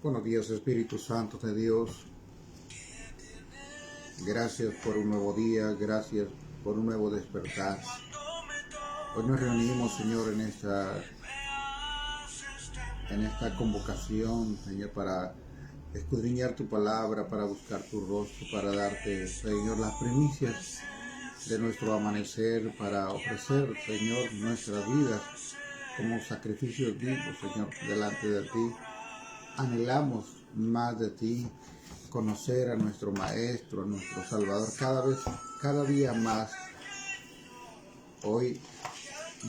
Buenos días, Espíritu Santo de Dios. Gracias por un nuevo día, gracias por un nuevo despertar. Hoy nos reunimos, Señor, en esta convocación, Señor, para escudriñar tu palabra, para buscar tu rostro, para darte, Señor, las primicias de nuestro amanecer, para ofrecer, Señor, nuestras vidas como sacrificios vivos, Señor, delante de ti. Anhelamos más de ti, conocer a nuestro Maestro, a nuestro Salvador, cada día más. Hoy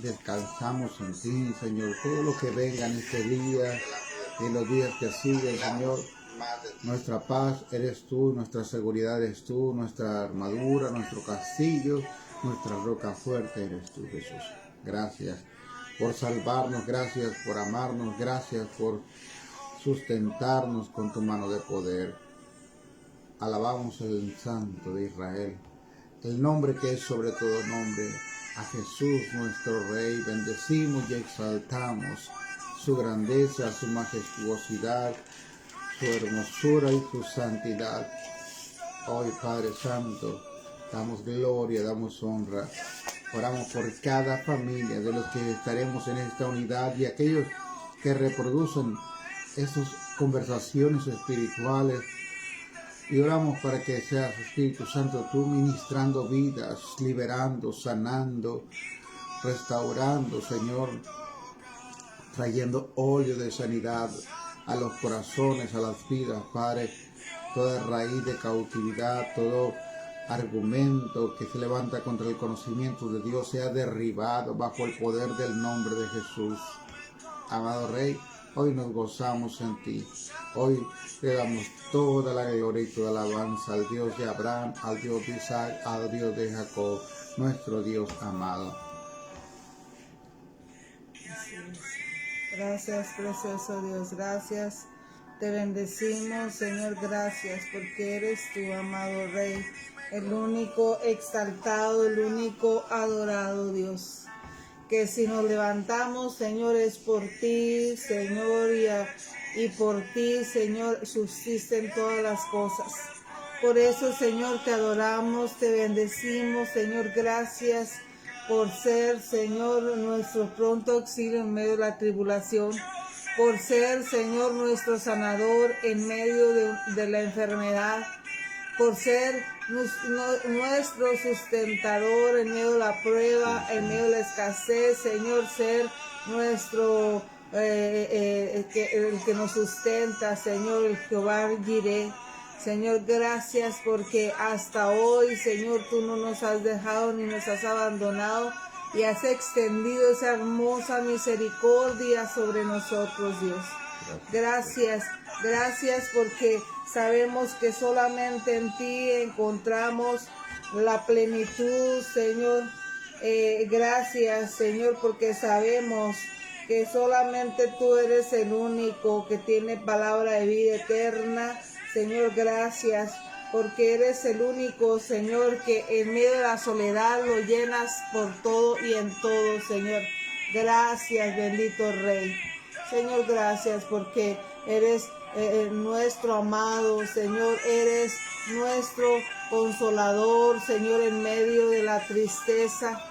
descansamos en ti, Señor. Todo lo que venga en este día y los días que siguen, Señor, nuestra paz eres tú, nuestra seguridad eres tú, nuestra armadura, nuestro castillo, nuestra roca fuerte eres tú, Jesús. Gracias por salvarnos, gracias por amarnos, gracias por sustentarnos con tu mano de poder. Alabamos el Santo de Israel, el nombre que es sobre todo nombre, a Jesús nuestro Rey. Bendecimos y exaltamos su grandeza, su majestuosidad, su hermosura y su santidad. Hoy, Padre Santo, damos gloria, damos honra. Oramos por cada familia de los que estaremos en esta unidad y aquellos que reproducen esas conversaciones espirituales, y oramos para que seas, Espíritu Santo, tú ministrando vidas, liberando, sanando, restaurando, Señor, trayendo óleo de sanidad a los corazones, a las vidas, Padre. Toda raíz de cautividad, todo argumento que se levanta contra el conocimiento de Dios sea derribado bajo el poder del nombre de Jesús. Amado Rey, hoy nos gozamos en ti. Hoy te damos toda la gloria y toda la alabanza al Dios de Abraham, al Dios de Isaac, al Dios de Jacob, nuestro Dios amado. Gracias, precioso Dios, gracias. Te bendecimos, Señor, gracias, porque eres tu amado Rey, el único exaltado, el único adorado Dios. Que si nos levantamos, Señor, es por ti, Señor, y por ti, Señor, subsisten todas las cosas. Por eso, Señor, te adoramos, te bendecimos, Señor, gracias por ser, Señor, nuestro pronto auxilio en medio de la tribulación, por ser, Señor, nuestro sanador en medio de la enfermedad, por ser nuestro sustentador en medio de la prueba, en medio de la escasez, Señor, ser nuestro, el que nos sustenta, Señor, el Jehová Jireh. Señor, gracias porque hasta hoy, Señor, tú no nos has dejado ni nos has abandonado y has extendido esa hermosa misericordia sobre nosotros, Dios. Gracias, gracias porque sabemos que solamente en ti encontramos la plenitud, Señor. Gracias, Señor, porque sabemos que solamente tú eres el único que tiene palabra de vida eterna. Señor, gracias, porque eres el único, Señor, que en medio de la soledad lo llenas por todo y en todo, Señor. Gracias, bendito Rey. Señor, gracias porque eres nuestro amado, Señor, eres nuestro consolador, Señor, en medio de la tristeza.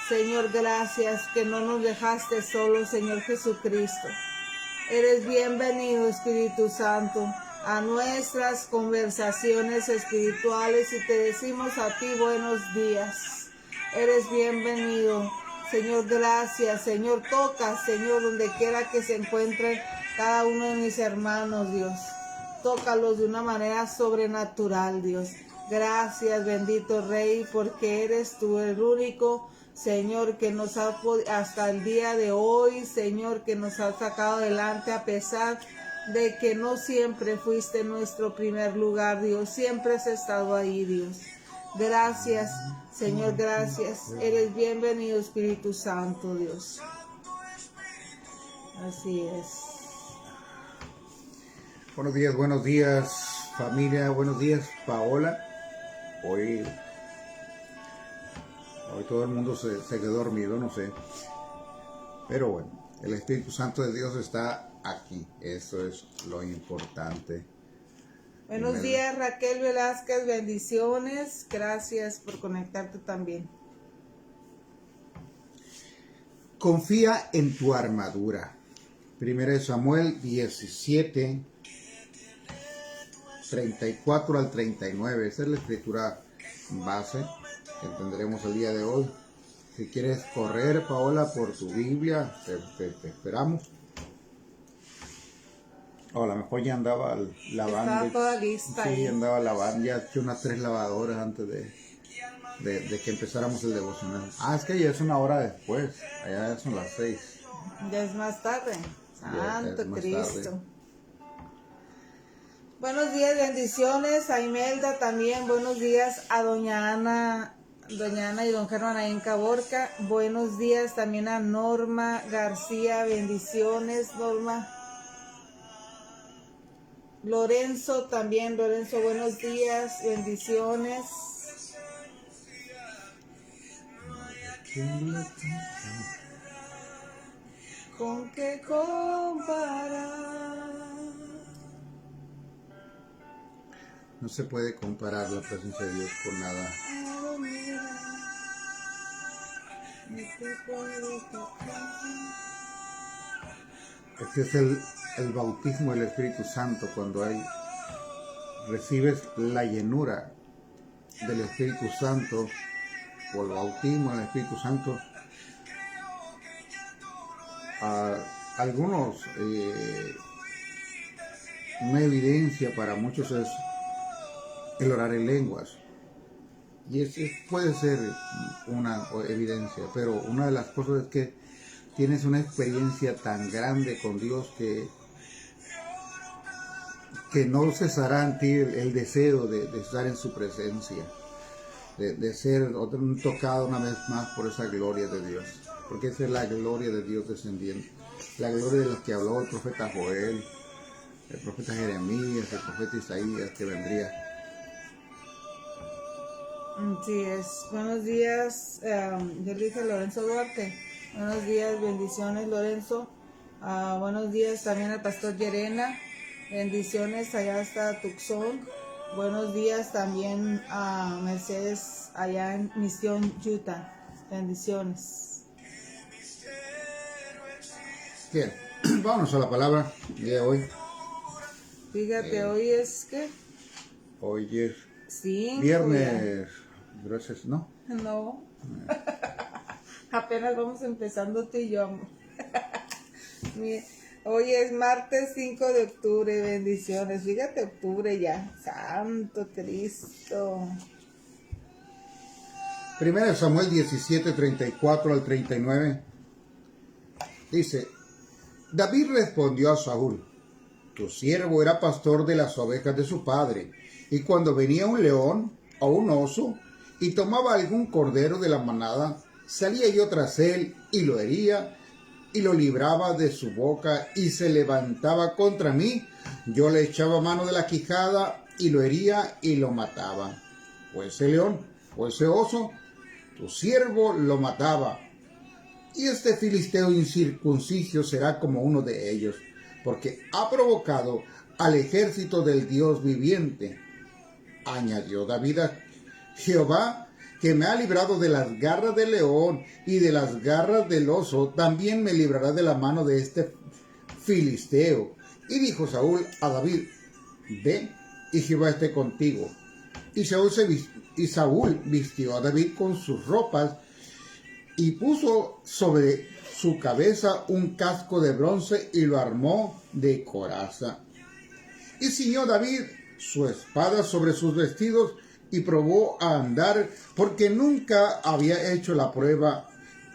Señor, gracias que no nos dejaste solos, Señor Jesucristo. Eres bienvenido, Espíritu Santo, a nuestras conversaciones espirituales y te decimos a ti buenos días. Eres bienvenido, Señor, gracias. Señor, toca, Señor, donde quiera que se encuentre cada uno de mis hermanos, Dios. Tócalos de una manera sobrenatural, Dios. Gracias, bendito Rey, porque eres tú el único, Señor, que nos ha hasta el día de hoy, Señor, que nos ha sacado adelante a pesar de que no siempre fuiste nuestro primer lugar, Dios. Siempre has estado ahí, Dios. Gracias, Señor, gracias. Eres bienvenido, Espíritu Santo, Dios. Así es. Buenos días, familia. Buenos días, Paola. Hoy todo el mundo se quedó dormido, no sé. Pero bueno, el Espíritu Santo de Dios está aquí. Eso es lo importante. Buenos días, Raquel Velázquez, bendiciones. Gracias por conectarte también. Confía en tu armadura. 1 Samuel 17, 34 al 39. Esa es la escritura base que tendremos el día de hoy. Si quieres correr, Paola, por tu Biblia, te esperamos. O a lo mejor ya andaba lavando. Estaba toda lista. Sí, ahí. andaba lavando. Ya he hecho unas 3 lavadoras antes de que empezáramos el devocional. Es que ya es una hora después. Allá son las 6. Ya es más tarde. Santo es más Cristo. tarde. Buenos días, bendiciones a Imelda también. Buenos días a doña Ana y don Germán ahí en Caborca. Buenos días también a Norma García. Bendiciones, Norma. Lorenzo también. Lorenzo, buenos días. Bendiciones. ¿Con qué comparar? No se puede comparar la presencia de Dios con nada. Este es el bautismo del Espíritu Santo, cuando recibes la llenura del Espíritu Santo o el bautismo del Espíritu Santo. Algunos, una evidencia para muchos es el orar en lenguas. Y puede ser una evidencia, pero una de las cosas es que tienes una experiencia tan grande con Dios que no cesará en ti el deseo de estar en su presencia, de ser tocado una vez más por esa gloria de Dios, porque esa es la gloria de Dios descendiendo, la gloria de la que habló el profeta Joel, el profeta Jeremías, el profeta Isaías, que vendría. Así es. Buenos días, yo le dije a Lorenzo Duarte. Buenos días, bendiciones, Lorenzo. Buenos días también al pastor Llerena. Bendiciones allá hasta Tucson. Buenos días también a Mercedes allá en Misión, Utah. Bendiciones. Bien, vámonos a la palabra de hoy. Fíjate, hoy es ¿qué? Hoy es 5 viernes. Gracias, ¿no? No. Apenas vamos empezando tú y yo, amor. Hoy es martes 5 de octubre, bendiciones. Fíjate, octubre ya. Santo Cristo. 1 Samuel 17, 34 al 39. Dice, David respondió a Saúl, tu siervo era pastor de las ovejas de su padre, y cuando venía un león o un oso y tomaba algún cordero de la manada, salía yo tras él y lo hería y lo libraba de su boca, y se levantaba contra mí, yo le echaba mano de la quijada y lo hería y lo mataba. O ese león o ese oso, tu siervo lo mataba. Y este filisteo incircunciso será como uno de ellos, porque ha provocado al ejército del Dios viviente. Añadió David a Jehová, que me ha librado de las garras del león y de las garras del oso, también me librará de la mano de este filisteo. Y dijo Saúl a David, ve, y Jehová esté contigo. Y Saúl vistió a David con sus ropas, y puso sobre su cabeza un casco de bronce y lo armó de coraza. Y ciñó David su espada sobre sus vestidos y probó a andar, porque nunca había hecho la prueba.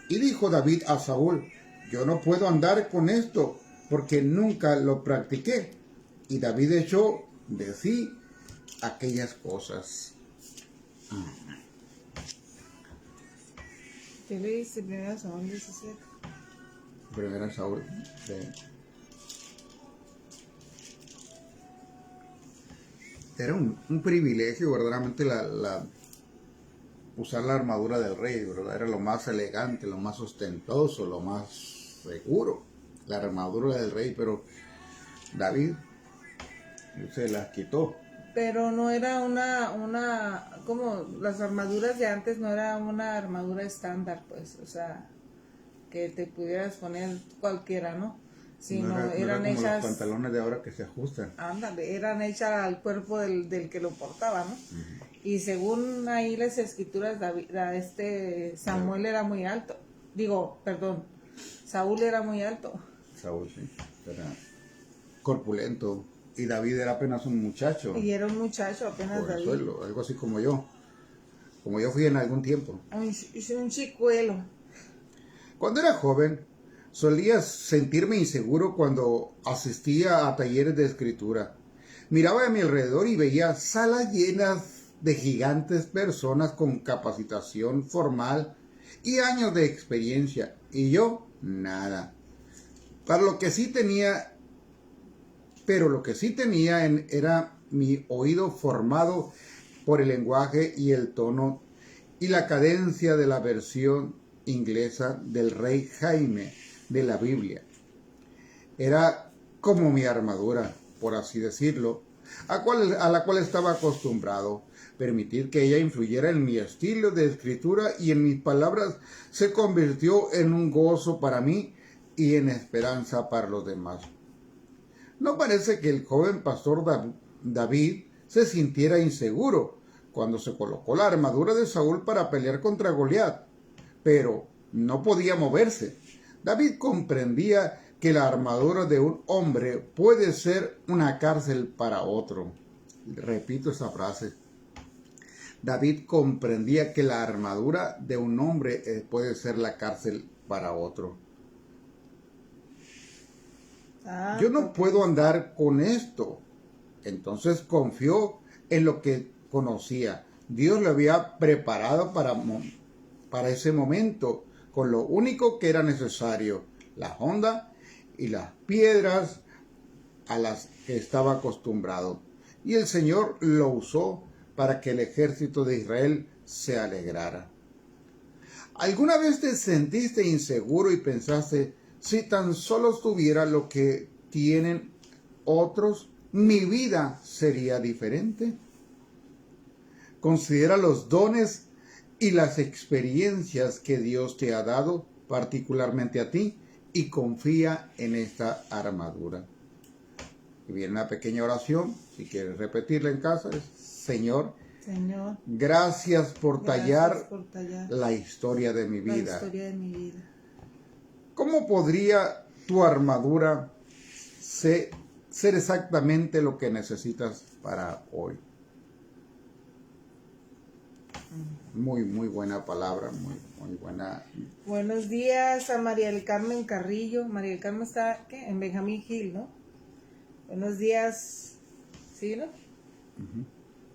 Y dijo David a Saúl, yo no puedo andar con esto, porque nunca lo practiqué. Y David echó de sí aquellas cosas. ¿Qué le dice 1 Samuel 17? 1 Saúl. Sí. Era un privilegio verdaderamente usar la armadura del rey, ¿verdad? Era lo más elegante, lo más ostentoso, lo más seguro, la armadura del rey, pero David se las quitó. Pero no era como las armaduras de antes, no era una armadura estándar, pues, o sea, que te pudieras poner cualquiera, ¿no? Sino No eran era como hechas, los pantalones de ahora que se ajustan. ándale, eran hechas al cuerpo del que lo portaba, ¿no? Y según ahí las escrituras, Samuel era muy alto. Saúl era muy alto. Saúl, sí, era corpulento. Y David era apenas un muchacho. Y era un muchacho apenas Por el David. suelo, algo así como yo. Como yo fui en algún tiempo. Un chicuelo. Cuando era joven, solía sentirme inseguro cuando asistía a talleres de escritura. Miraba a mi alrededor y veía salas llenas de gigantes personas con capacitación formal y años de experiencia. Y yo, nada. Pero lo que sí tenía era mi oído formado por el lenguaje y el tono y la cadencia de la versión inglesa del rey Jaime de la Biblia. Era como mi armadura, por así decirlo, a la cual estaba acostumbrado. Permitir que ella influyera en mi estilo de escritura y en mis palabras se convirtió en un gozo para mí y en esperanza para los demás. No parece que el joven pastor David se sintiera inseguro cuando se colocó la armadura de Saúl para pelear contra Goliat, pero no podía moverse. David comprendía que la armadura de un hombre puede ser una cárcel para otro. Repito esa frase. David comprendía que la armadura de un hombre puede ser la cárcel para otro. Yo no puedo andar con esto. Entonces confió en lo que conocía. Dios lo había preparado para ese momento con lo único que era necesario, la honda y las piedras a las que estaba acostumbrado. Y el Señor lo usó para que el ejército de Israel se alegrara. ¿Alguna vez te sentiste inseguro y pensaste, si tan solo tuviera lo que tienen otros, mi vida sería diferente? Considera los dones y las experiencias que Dios te ha dado, particularmente a ti, y confía en esta armadura. Y viene una pequeña oración, si quieres repetirla en casa, es: Señor, gracias por tallar la historia de mi vida. ¿Cómo podría tu armadura ser exactamente lo que necesitas para hoy? Muy buena palabra, muy buena. Buenos días a María del Carmen Carrillo. María del Carmen está en Benjamín Hill, ¿no? Buenos días, ¿sí, no?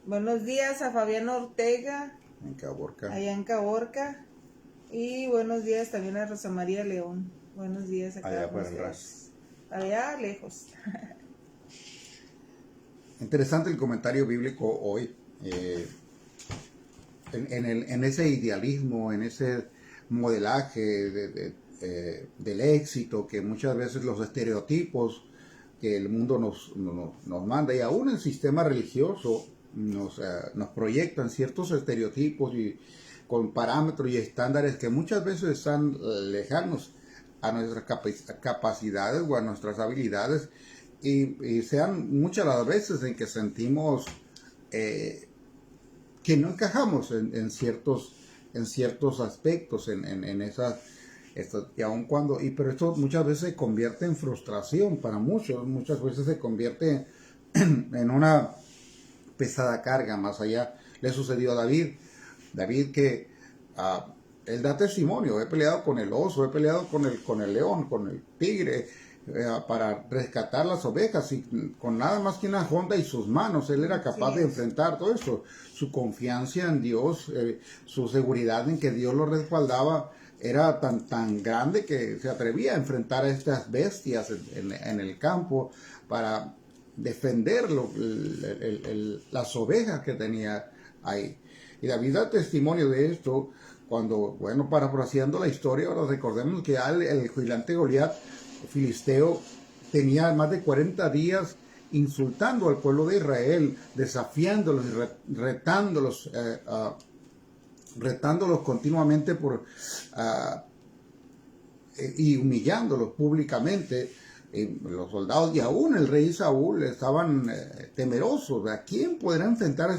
Buenos días a Fabián Ortega, allá en Caborca. Y buenos días también a Rosa María León. Buenos días a allá para el Ras. Allá lejos. Interesante el comentario bíblico hoy. En ese idealismo, en ese modelaje del éxito que muchas veces los estereotipos que el mundo nos manda, y aún el sistema religioso nos proyectan ciertos estereotipos y con parámetros y estándares que muchas veces están lejanos a nuestras capacidades o a nuestras habilidades, y sean muchas las veces en que sentimos que no encajamos en ciertos aspectos, en esas, y aun cuando, pero esto muchas veces se convierte en frustración para muchas veces se convierte en una pesada carga. Más allá le sucedió a David que él da testimonio: he peleado con el oso, he peleado con el león, con el tigre, para rescatar las ovejas, y con nada más que una honda y sus manos, él era capaz de enfrentar todo eso. Su confianza en Dios, su seguridad en que Dios lo respaldaba, era tan grande que se atrevía a enfrentar a estas bestias en el campo para defender las ovejas que tenía ahí. Y David da testimonio de esto cuando, parafraseando la historia, ahora recordemos que el gigante Goliat filisteo tenía más de 40 días insultando al pueblo de Israel, desafiándolos y retándolos continuamente y humillándolos públicamente. Los soldados y aún el rey Saúl estaban temerosos. ¿A quién podrá enfrentar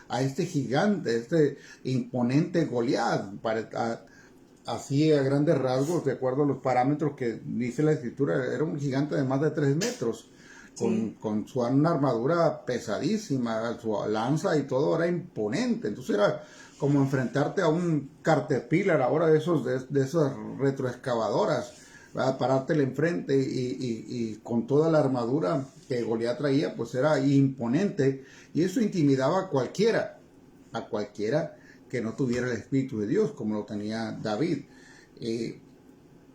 a este gigante, este imponente Goliat? Así a grandes rasgos, de acuerdo a los parámetros que dice la escritura, era un gigante de más de 3 metros, con una armadura pesadísima, su lanza y todo era imponente. Entonces era como enfrentarte a un Caterpillar ahora de esas retroexcavadoras, ¿verdad? Parártele enfrente y con toda la armadura que Goliat traía, pues era imponente, y eso intimidaba a cualquiera que no tuviera el Espíritu de Dios, como lo tenía David.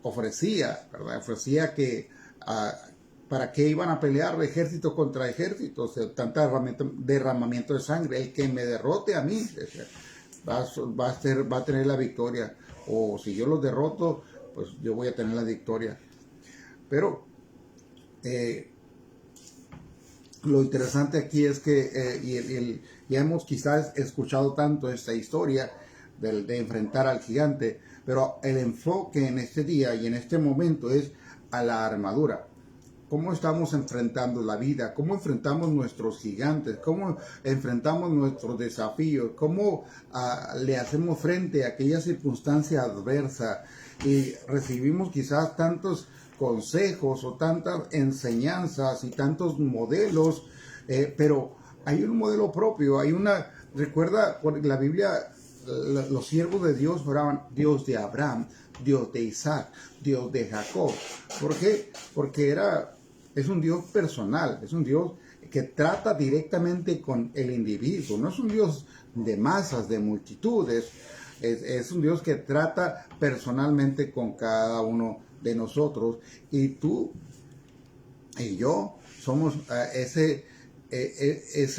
Ofrecía que para qué iban a pelear ejércitos contra ejércitos, tanta derramamiento de sangre. El que me derrote a mí va a tener la victoria, o si yo los derroto, pues yo voy a tener la victoria. Pero lo interesante aquí es que ya hemos quizás escuchado tanto esta historia de enfrentar al gigante, pero el enfoque en este día y en este momento es a la armadura. ¿Cómo estamos enfrentando la vida? ¿Cómo enfrentamos nuestros gigantes? ¿Cómo enfrentamos nuestros desafíos? ¿Cómo le hacemos frente a aquella circunstancia adversa? Y recibimos quizás tantos consejos o tantas enseñanzas y tantos modelos, pero hay un modelo propio, recuerda, la Biblia, los siervos de Dios oraban: Dios de Abraham, Dios de Isaac, Dios de Jacob. ¿Por qué? Porque es un Dios personal, es un Dios que trata directamente con el individuo, no es un Dios de masas, de multitudes, es un Dios que trata personalmente con cada uno de nosotros, y tú y yo somos ese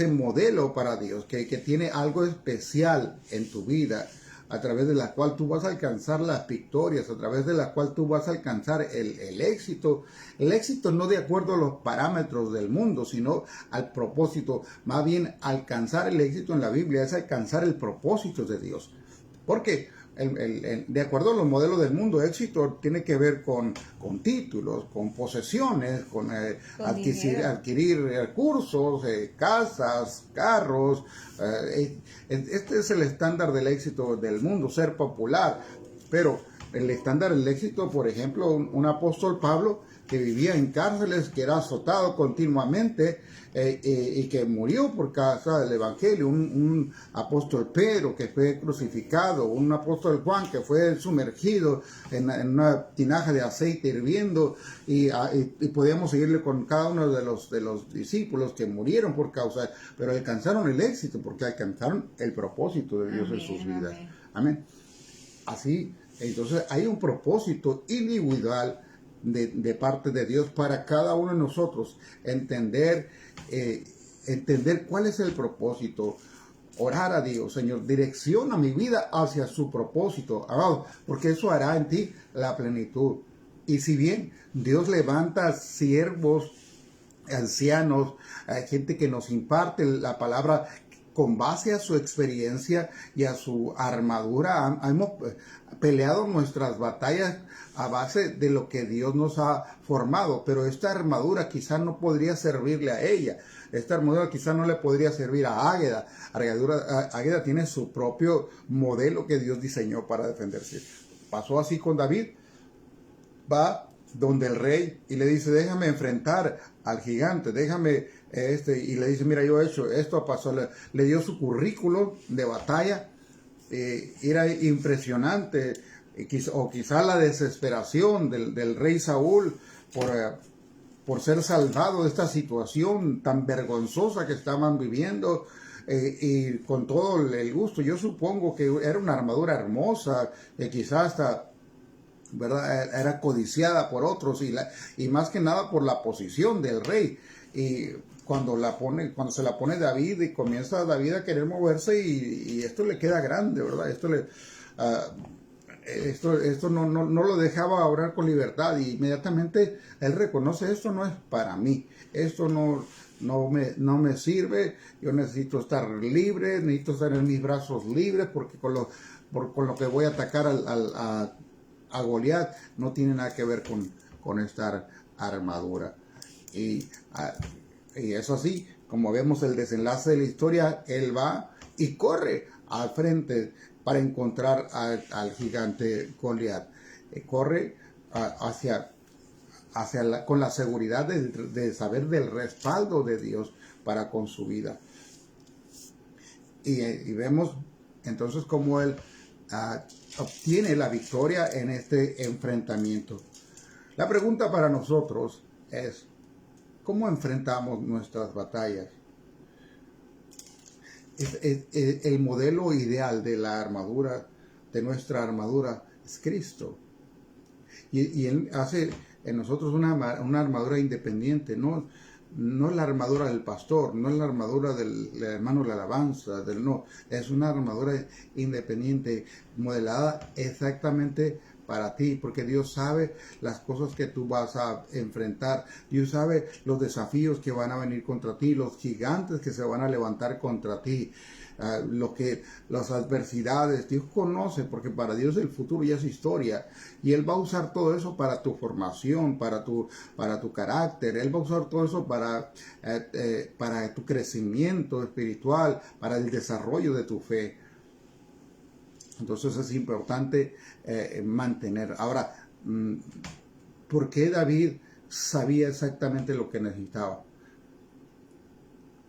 modelo para Dios, que tiene algo especial en tu vida, a través de la cual tú vas a alcanzar las victorias, a través de la cual tú vas a alcanzar el éxito. El éxito no de acuerdo a los parámetros del mundo, sino al propósito. Más bien, alcanzar el éxito en la Biblia es alcanzar el propósito de Dios. Porque de acuerdo a los modelos del mundo, éxito tiene que ver con títulos, con posesiones, con adquirir recursos, casas, carros. Este es el estándar del éxito del mundo, ser popular. Pero el estándar del éxito, por ejemplo, un apóstol Pablo, que vivía en cárceles, que era azotado continuamente y que murió por causa del Evangelio, un apóstol Pedro que fue crucificado, un apóstol Juan que fue sumergido en una tinaja de aceite hirviendo, y podíamos seguirle con cada uno de los discípulos que murieron por causa, pero alcanzaron el éxito porque alcanzaron el propósito de Dios en sus vidas. Amén. Así, entonces hay un propósito individual de parte de Dios para cada uno de nosotros. Entender cuál es el propósito. Orar a Dios: Señor, direcciona mi vida hacia su propósito, porque eso hará en ti la plenitud. Y si bien Dios levanta siervos, ancianos, gente que nos imparte la palabra con base a su experiencia y a su armadura, hemos peleado nuestras batallas a base de lo que Dios nos ha formado, pero esta armadura quizás no podría servirle a ella. Esta armadura quizás no le podría servir a Águeda. Águeda tiene su propio modelo que Dios diseñó para defenderse. Pasó así con David. Va donde el rey y le dice: déjame enfrentar al gigante, y le dice: mira, yo he hecho esto, pasó. Le dio su currículum de batalla. Era impresionante, o quizá la desesperación del rey Saúl por ser salvado de esta situación tan vergonzosa que estaban viviendo, y con todo el gusto. Yo supongo que era una armadura hermosa, quizás hasta, ¿verdad?, era codiciada por otros, y más que nada por la posición del rey. Y cuando se la pone David, y comienza David a querer moverse, y esto le queda grande, ¿verdad? esto no lo dejaba orar con libertad, y inmediatamente él reconoce: esto no es para mí, esto no me sirve, yo necesito estar libre, necesito estar en mis brazos libres, porque con lo que voy a atacar a Goliat no tiene nada que ver con esta armadura. Y eso así, como vemos el desenlace de la historia, él va y corre al frente para encontrar al gigante Goliat. Corre con la seguridad de saber del respaldo de Dios para con su vida. Y vemos entonces cómo él obtiene la victoria en este enfrentamiento. La pregunta para nosotros es: ¿cómo enfrentamos nuestras batallas? El modelo ideal de la armadura, de nuestra armadura, es Cristo. Y Él hace en nosotros una armadura independiente, no la armadura del pastor, no es la armadura del hermano de la alabanza, no, es una armadura independiente, modelada exactamente para ti, porque Dios sabe las cosas que tú vas a enfrentar. Dios sabe los desafíos que van a venir contra ti, los gigantes que se van a levantar contra ti, las adversidades. Dios conoce, porque para Dios el futuro ya es historia, y Él va a usar todo eso para tu formación, para tu carácter. Él va a usar todo eso para tu crecimiento espiritual, para el desarrollo de tu fe. Entonces es importante mantener. Ahora, ¿por qué David sabía exactamente lo que necesitaba?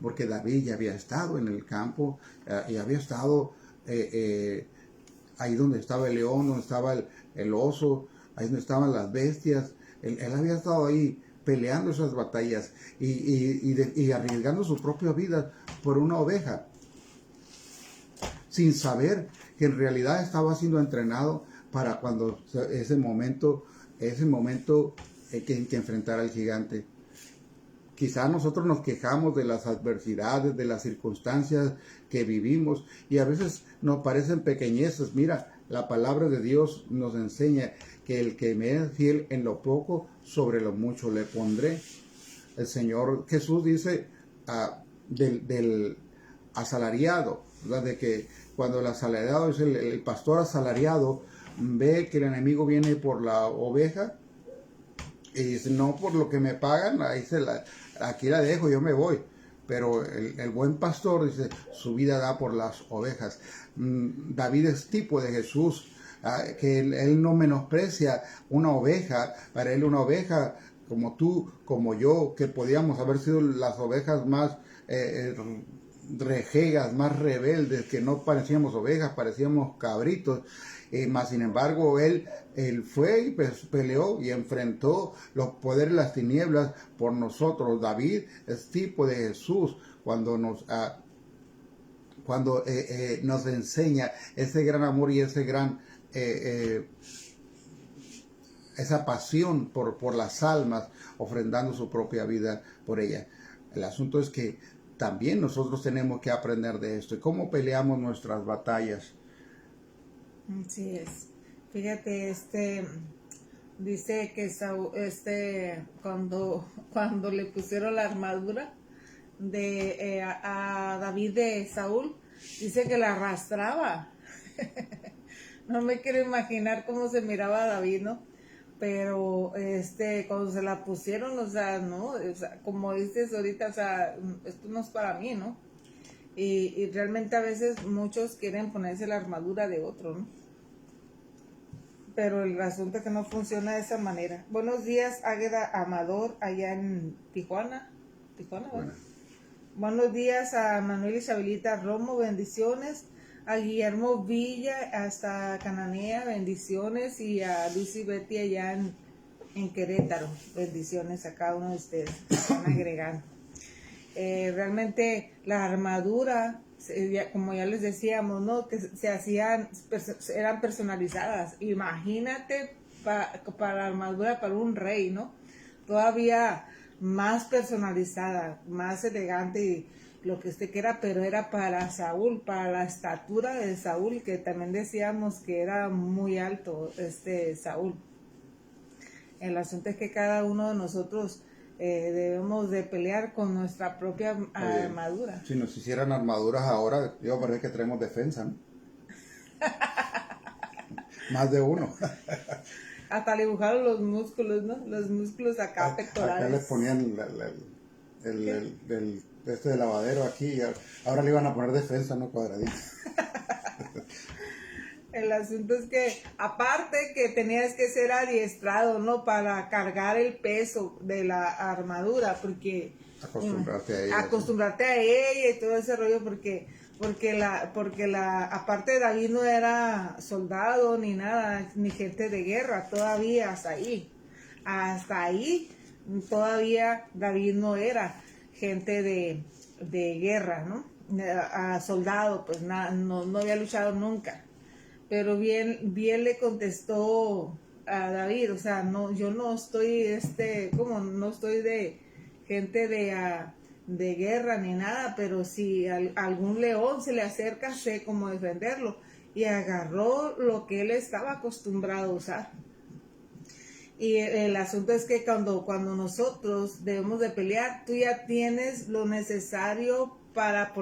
Porque David ya había estado en el campo, y había estado ahí donde estaba el león, donde estaba el oso, ahí donde estaban las bestias. Él había estado ahí peleando esas batallas y arriesgando su propia vida por una oveja, sin saber que en realidad estaba siendo entrenado para cuando ese momento que enfrentara al gigante. Quizá nosotros nos quejamos de las adversidades, de las circunstancias que vivimos, y a veces nos parecen pequeñeces. Mira, la palabra de Dios nos enseña que el que me es fiel en lo poco, sobre lo mucho le pondré. El Señor Jesús dice del asalariado, ¿verdad? De que cuando el asalariado es el pastor asalariado, ve que el enemigo viene por la oveja y dice: no, por lo que me pagan, aquí la dejo, yo me voy. Pero el buen pastor dice: su vida da por las ovejas. David es tipo de Jesús, que él no menosprecia una oveja. Para él una oveja, como tú, como yo, que podíamos haber sido las ovejas más rejegas, más rebeldes, que no parecíamos ovejas, parecíamos cabritos, mas sin embargo él fue y peleó y enfrentó los poderes de las tinieblas por nosotros. David es tipo de Jesús cuando nos enseña ese gran amor y ese gran esa pasión por las almas, ofrendando su propia vida por ellas. El asunto es que también nosotros tenemos que aprender de esto. ¿Y cómo peleamos nuestras batallas? Así es. Fíjate, dice que Saúl, cuando le pusieron la armadura a David de Saúl, dice que la arrastraba. No me quiero imaginar cómo se miraba David, ¿no? Pero cuando se la pusieron, o sea, ¿no? O sea, como dices ahorita, o sea, esto no es para mí, ¿no? Y realmente a veces muchos quieren ponerse la armadura de otro, ¿no? Pero el asunto es que no funciona de esa manera. Buenos días, Águeda Amador, allá en Tijuana. Bueno. Buenos días a Manuel Isabelita Romo, bendiciones. A Guillermo Villa hasta Cananea, bendiciones. Y a Luis y Betty allá en Querétaro, bendiciones a cada uno de ustedes que están agregando. Realmente la armadura, como ya les decíamos, ¿no? Que eran personalizadas. Imagínate para la armadura para un rey, ¿no? Todavía más personalizada, más elegante lo que usted quiera, pero era para Saúl, para la estatura de Saúl, que también decíamos que era muy alto Saúl. El asunto es que cada uno de nosotros debemos de pelear con nuestra propia armadura. Si nos hicieran armaduras ahora, yo parece que traemos defensa, ¿no? Más de uno. Hasta le dibujaron los músculos, ¿no? Los músculos acá pectorales. Acá les ponían el de lavadero aquí, y ahora le iban a poner defensa, no cuadradito. El asunto es que, aparte que tenías que ser adiestrado, ¿no? Para cargar el peso de la armadura, porque... Acostumbrarte a ella y todo ese rollo, porque aparte David no era soldado ni nada, ni gente de guerra, todavía hasta ahí todavía David no era gente de guerra, ¿no? Soldado, pues no había luchado nunca. Pero bien le contestó a David, o sea, no, yo no estoy, no estoy de gente de guerra ni nada, pero si algún león se le acerca, sé cómo defenderlo. Y agarró lo que él estaba acostumbrado a usar. Y el asunto es que cuando nosotros debemos de pelear, tú ya tienes lo necesario para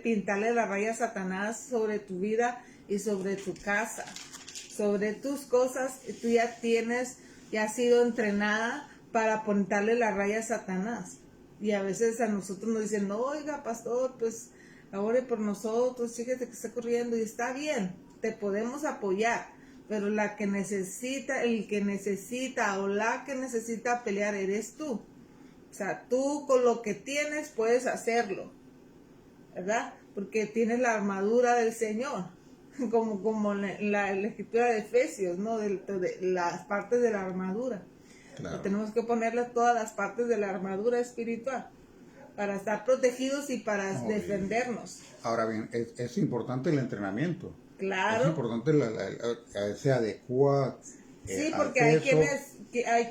pintarle la raya a Satanás sobre tu vida y sobre tu casa, sobre tus cosas. Tú ya has sido entrenada para pintarle la raya a Satanás. Y a veces a nosotros nos dicen, no, oiga, pastor, pues ore por nosotros, fíjate que está corriendo, y está bien, te podemos apoyar, pero el que necesita o la que necesita pelear eres tú. O sea, tú con lo que tienes puedes hacerlo, ¿verdad? Porque tienes la armadura del Señor, como la escritura de Efesios, ¿no? De las partes de la armadura. Claro. Tenemos que ponerle todas las partes de la armadura espiritual para estar protegidos y para defendernos. Ahora bien, es importante el entrenamiento. Claro. Es importante se adecua. Sí, porque hay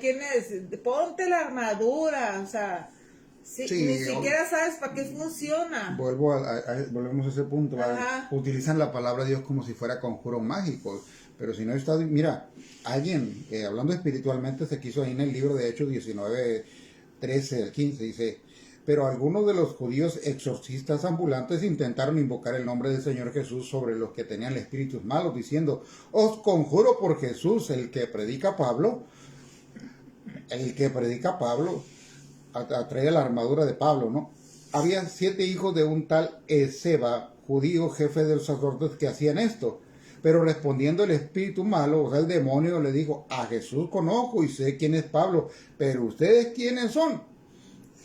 quienes, ponte la armadura, o sea, ni siquiera sabes para qué funciona. Volvemos a ese punto. Utilizan la palabra de Dios como si fuera conjuro mágico. Pero si no está, mira, alguien, hablando espiritualmente, se quiso ahí en el libro de Hechos 19, 13 al 15, dice, pero algunos de los judíos exorcistas ambulantes intentaron invocar el nombre del Señor Jesús sobre los que tenían espíritus malos, diciendo, os conjuro por Jesús, el que predica Pablo, atrae la armadura de Pablo, ¿no? Había 7 hijos de un tal Esceva, judío, jefe de los sacerdotes, que hacían esto. Pero respondiendo el espíritu malo, o sea, el demonio, le dijo, a Jesús conozco y sé quién es Pablo, pero ¿ustedes quiénes son?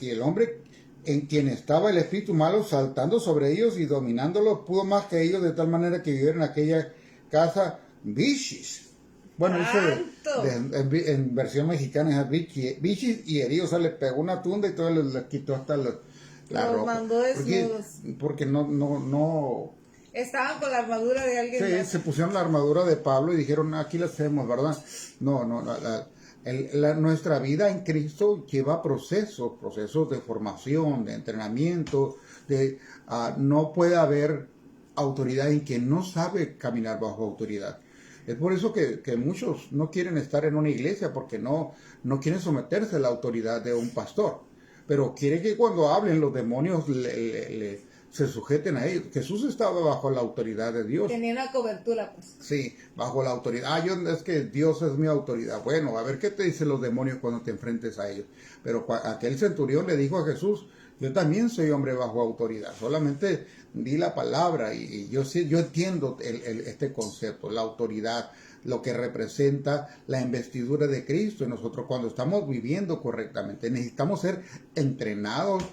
Y el hombre en quien estaba el espíritu malo saltando sobre ellos y dominándolos, pudo más que ellos, de tal manera que vivieron en aquella casa bichis. Bueno, en versión mexicana es bichis, y heridos, o sea, le pegó una tunda y todo les quitó hasta la ropa. Mandó desnudos. Porque no estaban con la armadura de alguien. Sí, más. Se pusieron la armadura de Pablo y dijeron, aquí la hacemos, ¿verdad? Nuestra vida en Cristo lleva procesos de formación, de entrenamiento, no puede haber autoridad en quien no sabe caminar bajo autoridad. Es por eso que muchos no quieren estar en una iglesia, porque no quieren someterse a la autoridad de un pastor, pero quieren que cuando hablen los demonios se sujeten a ellos. Jesús estaba bajo la autoridad de Dios. Tenía una cobertura, pues. Sí, bajo la autoridad. Es que Dios es mi autoridad. Bueno, a ver qué te dicen los demonios cuando te enfrentes a ellos. Pero aquel centurión le dijo a Jesús, yo también soy hombre bajo autoridad. Solamente di la palabra y yo entiendo este concepto, la autoridad, lo que representa la investidura de Cristo. Y nosotros cuando estamos viviendo correctamente, necesitamos ser entrenados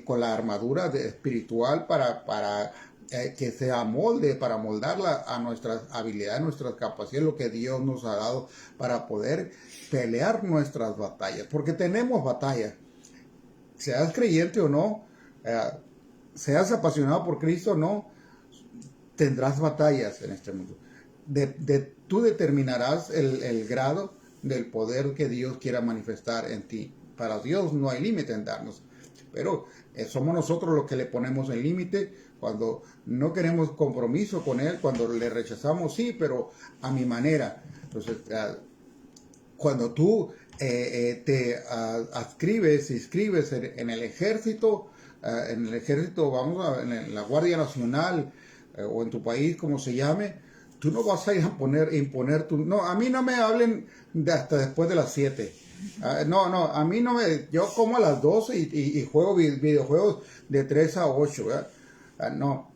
con la armadura espiritual para que se amolde, para moldarla a nuestras habilidades, nuestras capacidades, lo que Dios nos ha dado para poder pelear nuestras batallas, porque tenemos batallas, seas creyente o no, seas apasionado por Cristo o no, tendrás batallas en este mundo. Tú determinarás el grado del poder que Dios quiera manifestar en ti. Para Dios no hay límite en darnos. Pero somos nosotros los que le ponemos el límite cuando no queremos compromiso con Él, cuando le rechazamos, sí, pero a mi manera. Entonces, cuando tú te inscribes en el ejército, vamos en la Guardia Nacional o en tu país, como se llame, tú no vas a ir a imponer tu... No, a mí no me hablen hasta después de las 7. No, a mí no me... Yo como a las 12 y juego videojuegos de 3 a 8, ¿verdad? No,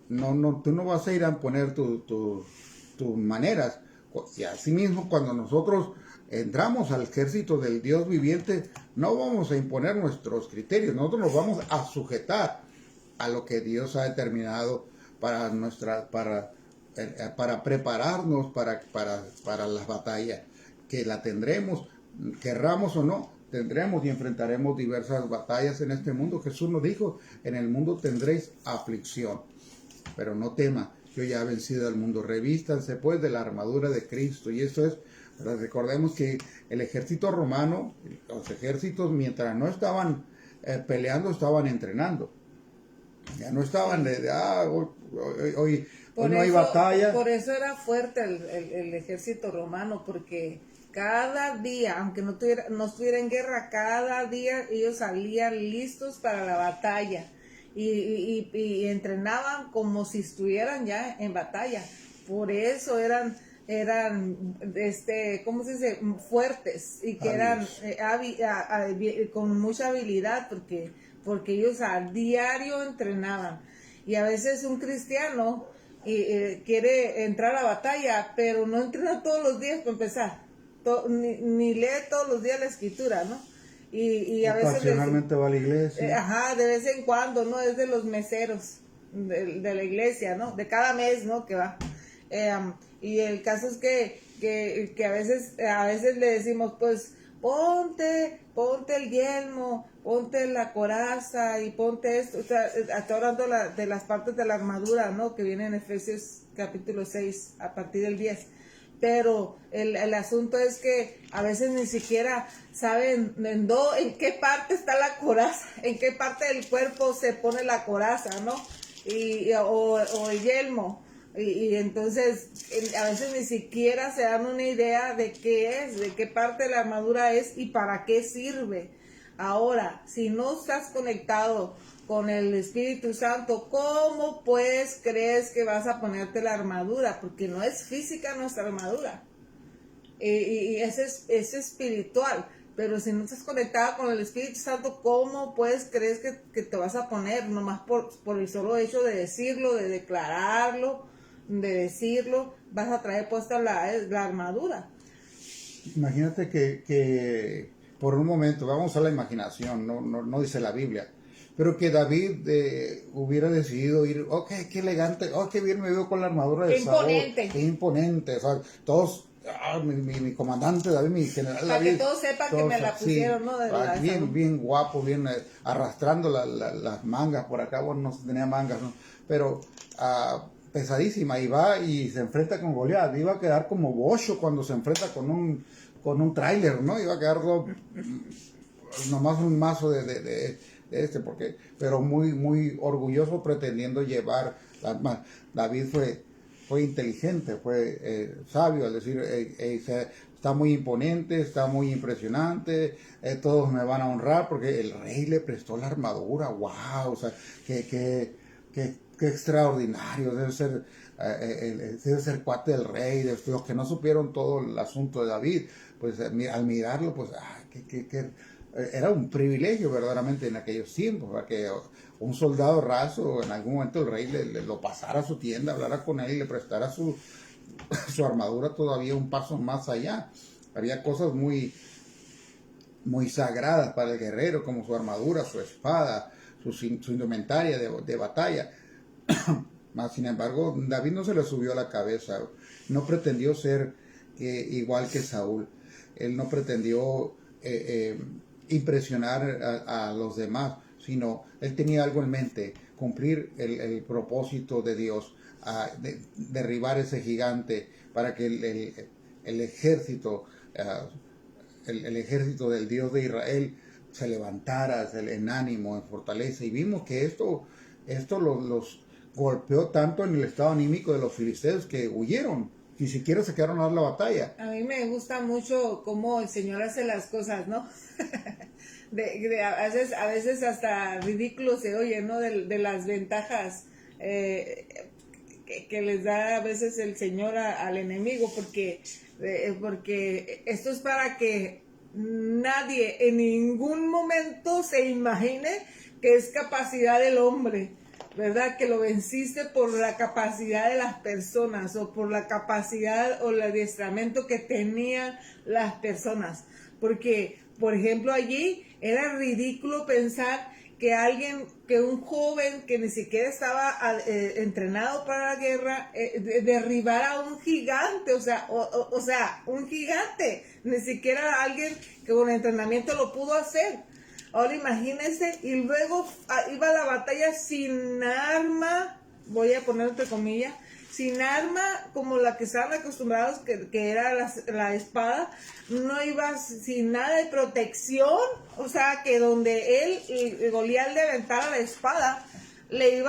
tú no vas a ir a imponer tus maneras. Y así mismo, cuando nosotros entramos al ejército del Dios viviente, no vamos a imponer nuestros criterios, nosotros nos vamos a sujetar a lo que Dios ha determinado para prepararnos para las batallas, que la tendremos, querramos o no, tendremos y enfrentaremos diversas batallas en este mundo. Jesús nos dijo, en el mundo tendréis aflicción, pero no tema, yo ya he vencido al mundo. Revístanse pues de la armadura de Cristo. Y eso es, recordemos que el ejército romano, los ejércitos, mientras no estaban peleando, estaban entrenando. Ya no estaban hoy no hay batalla. Por eso era fuerte el ejército romano, porque cada día, aunque no estuviera en guerra, cada día ellos salían listos para la batalla y entrenaban como si estuvieran ya en batalla. Por eso eran ¿cómo se dice? Fuertes, y que eran con mucha habilidad, porque ellos a diario entrenaban. Y a veces un cristiano quiere entrar a batalla, pero no entrena todos los días para empezar, ni lee todos los días la escritura, ¿no? Y a veces ocasionalmente va a la iglesia. De vez en cuando, ¿no? Es de los meseros de la iglesia, ¿no? De cada mes, ¿no? Que va. Y el caso es que a veces le decimos, pues, ponte el yelmo, ponte la coraza y ponte esto. O sea, está hablando de las partes de la armadura, ¿no? Que viene en Efesios capítulo 6, a partir del 10. Pero el asunto es que a veces ni siquiera saben en qué parte está la coraza, en qué parte del cuerpo se pone la coraza, ¿no? O el yelmo. Y entonces a veces ni siquiera se dan una idea de qué es, de qué parte de la armadura es y para qué sirve. Ahora, si no estás conectado con el Espíritu Santo, ¿cómo pues crees que vas a ponerte la armadura? Porque no es física nuestra armadura, y es espiritual. Pero si no estás conectado con el Espíritu Santo, ¿cómo pues crees que te vas a poner? Nomás por el solo hecho de decirlo, de declararlo, de decirlo, vas a traer puesta la armadura. Imagínate que por un momento, vamos a la imaginación, no dice la Biblia, pero que David hubiera decidido ir, qué elegante, qué bien me veo con la armadura de Saúl, qué imponente, o sea, todos, mi comandante David, mi general David, para que todos sepan que me la pusieron, sí, ¿no? Bien guapo, bien arrastrando las mangas por acá, bueno, no se tenía mangas, ¿no? Pero pesadísima, y va y se enfrenta con Goliat. Iba a quedar como Bocho cuando se enfrenta con un tráiler, ¿no? Iba a quedar nomás un mazo de pero muy orgulloso, pretendiendo llevar las manos. David fue inteligente, fue sabio, al decir, está muy imponente, está muy impresionante, todos me van a honrar porque el rey le prestó la armadura. Wow, o sea, qué extraordinario debe ser cuate del rey. De los que no supieron todo el asunto de David, pues al mirarlo, pues era un privilegio verdaderamente en aquellos tiempos, ¿verdad? Que un soldado raso, en algún momento el rey lo pasara a su tienda, hablara con él y le prestara su armadura todavía un paso más allá. Había cosas muy sagradas para el guerrero, como su armadura, su espada, su indumentaria de batalla. Mas, sin embargo, David no se le subió a la cabeza, no pretendió ser igual que Saúl. Él no pretendió impresionar a los demás, sino él tenía algo en mente: cumplir el propósito de Dios, derribar ese gigante, para que el ejército del Dios de Israel se levantara en ánimo, en fortaleza. Y vimos que esto los golpeó tanto en el estado anímico de los filisteos que huyeron, ni siquiera se quedaron a dar la batalla. A mí me gusta mucho cómo el Señor hace las cosas, ¿no? A veces hasta ridículo se oye, ¿no? De las ventajas que les da a veces el Señor al enemigo, porque esto es para que nadie en ningún momento se imagine que es capacidad del hombre, ¿verdad? Que lo venciste por la capacidad de las personas o por la capacidad o el adiestramiento que tenían las personas. Porque, por ejemplo, allí era ridículo pensar que un joven que ni siquiera estaba entrenado para la guerra, derribara a un gigante, o sea, un gigante, ni siquiera alguien que con entrenamiento lo pudo hacer. Ahora imagínense, y luego iba a la batalla sin arma, voy a poner entre comillas, sin arma como la que estaban acostumbrados, que era la espada, no iba sin nada de protección, o sea, que donde él, Goliat, le aventara la espada, le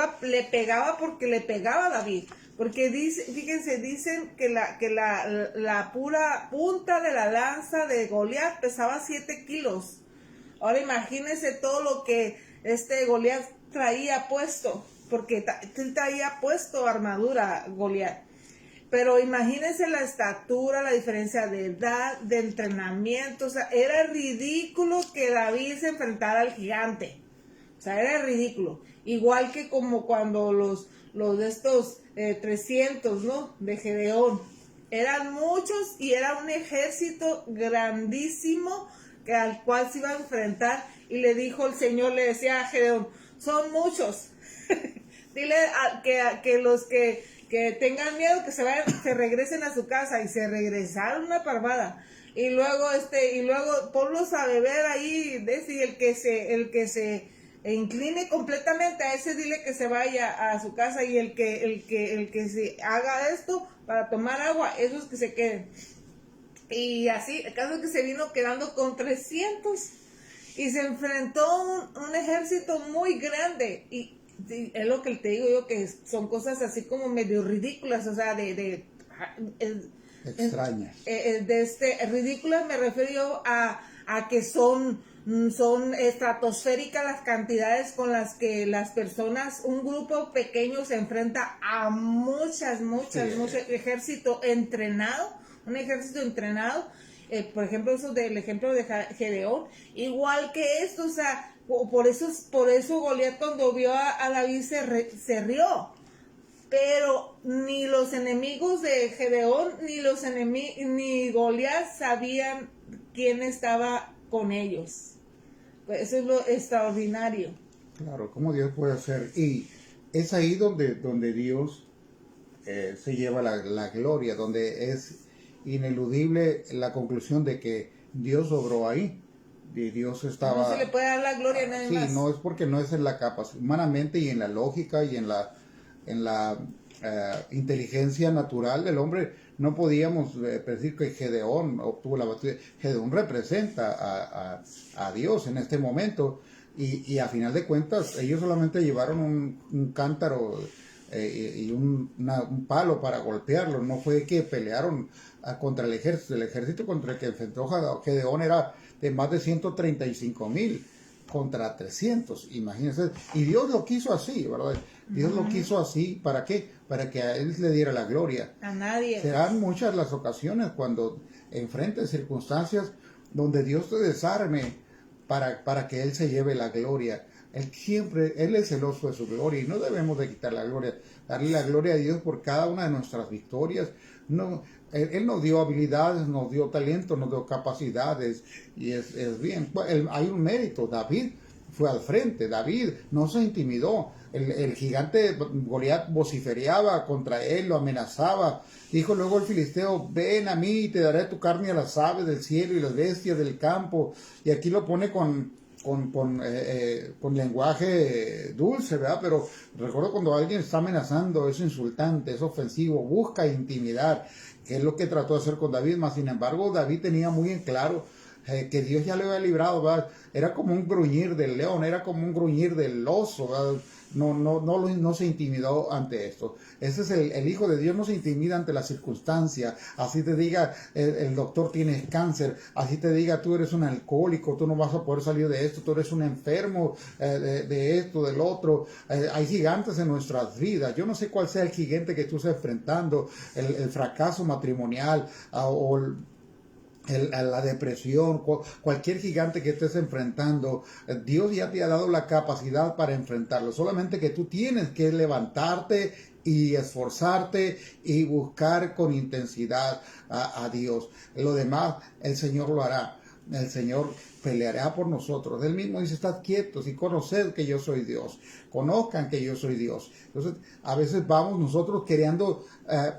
pegaba porque le pegaba a David. Porque dicen que la pura punta de la lanza de Goliat pesaba 7 kilos. Ahora imagínense todo lo que Goliat traía puesto, porque él traía puesto armadura, Goliat. Pero imagínense la estatura, la diferencia de edad, de entrenamiento. O sea, era ridículo que David se enfrentara al gigante. O sea, era ridículo. Igual que como cuando los de estos 300, ¿no? De Gedeón. Eran muchos y era un ejército grandísimo al cual se iba a enfrentar, y le dijo el Señor, le decía a Gedeón, son muchos, dile que los que tengan miedo que se vayan, que regresen a su casa. Y se regresaron una parvada, y luego ponlos a beber ahí, y el que se incline completamente a ese, dile que se vaya a su casa, y el que se haga esto para tomar agua, esos que se queden. Y así, el caso es que se vino quedando con 300 y se enfrentó un ejército muy grande. Y es lo que te digo yo, que son cosas así como medio ridículas, o sea, extrañas. Ridículas me refiero a que son estratosféricas las cantidades con las que las personas, un grupo pequeño se enfrenta a mucho ejército entrenado. Un ejército entrenado, por ejemplo, eso del ejemplo de Gedeón, igual que esto, o sea, por eso Goliat, cuando vio a David, se rió. Pero ni los enemigos de Gedeón ni Goliat sabían quién estaba con ellos. Pues eso es lo extraordinario. Claro, cómo Dios puede hacer. Y es ahí donde Dios se lleva la gloria, donde es ineludible la conclusión de que Dios obró ahí. Y Dios estaba... No se le puede dar la gloria a nadie más. Sí, no es porque no es en la capacidad, humanamente y en la lógica y en la inteligencia natural del hombre, no podíamos decir que Gedeón obtuvo la batalla. Gedeón representa a Dios en este momento, y a final de cuentas ellos solamente llevaron un cántaro y un palo para golpearlo. No fue que pelearon contra el ejército contra el que enfrentó Gedeón era de más de 135,000 contra 300, imagínense. Y Dios lo quiso así, ¿verdad? Dios lo quiso así, ¿para qué? Para que a Él le diera la gloria. A nadie. Serán muchas las ocasiones cuando enfrentes circunstancias donde Dios te desarme para que Él se lleve la gloria. Él es celoso de su gloria, y no debemos de quitar la gloria, darle la gloria a Dios por cada una de nuestras victorias. No, Él nos dio habilidades, nos dio talento, nos dio capacidades, y es bien. Hay un mérito. David fue al frente, David no se intimidó. El gigante Goliat vociferaba contra él, lo amenazaba. Dijo luego el filisteo, ven a mí y te daré tu carne a las aves del cielo y las bestias del campo. Y aquí lo pone con lenguaje dulce, ¿verdad? Pero recuerdo, cuando alguien está amenazando, es insultante, es ofensivo, busca intimidar, que es lo que trató de hacer con David. Mas sin embargo, David tenía muy en claro que Dios ya le había librado, ¿verdad? Era como un gruñir del león, era como un gruñir del oso, ¿verdad? No se intimidó ante esto. Ese es el Hijo de Dios, no se intimida ante la circunstancia. Así te diga, el doctor tienes cáncer, así te diga, tú eres un alcohólico, tú no vas a poder salir de esto, tú eres un enfermo de esto, del otro. Hay gigantes en nuestras vidas. Yo no sé cuál sea el gigante que tú estés enfrentando, el fracaso matrimonial o la depresión, cualquier gigante que estés enfrentando, Dios ya te ha dado la capacidad para enfrentarlo, solamente que tú tienes que levantarte y esforzarte y buscar con intensidad a Dios. Lo demás el Señor lo hará. El Señor peleará por nosotros. Él mismo dice, estad quietos y conoced que yo soy Dios. Conozcan que yo soy Dios. Entonces, a veces vamos nosotros queriendo